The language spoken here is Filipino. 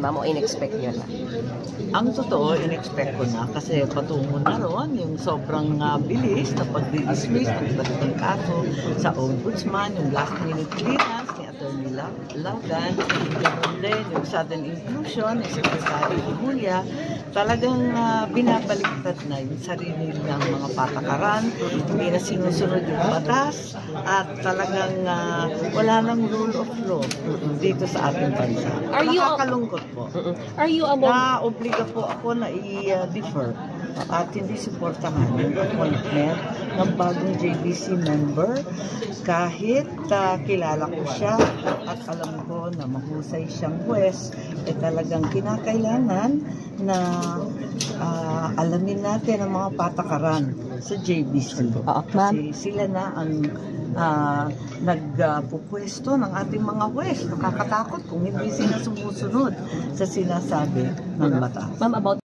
ma'am, o in-expect nyo na? Ang totoo, in-expect ko na kasi patungo na ron yung sobrang bilis na pag-dismiss ng iba't ibang kaso sa ombudsman, yung last minute clearance ni Atty. Lagan, ganoon din yung sudden inclusion ni Secretary Julia, talagang binabaliktad na yung sarili ng mga patakaran, hindi na sinusunod yung batas, at talagang wala nang rule of law dito sa ating bansa. Nakakalungkot po. Are you among... Na-obliga po ako na i-defer at hindi suportahan yung appointment ng bagong JBC member kahit kilala ko siya at alam ko na mahusay siyang huwes, talagang kinakailangan na alamin natin ang mga patakaran sa JBC. Kasi sila na ang nagpupwesto ng ating mga huwes. Nakakatakot kung hindi sila sumusunod sa sinasabi ng batas. Ma'am, about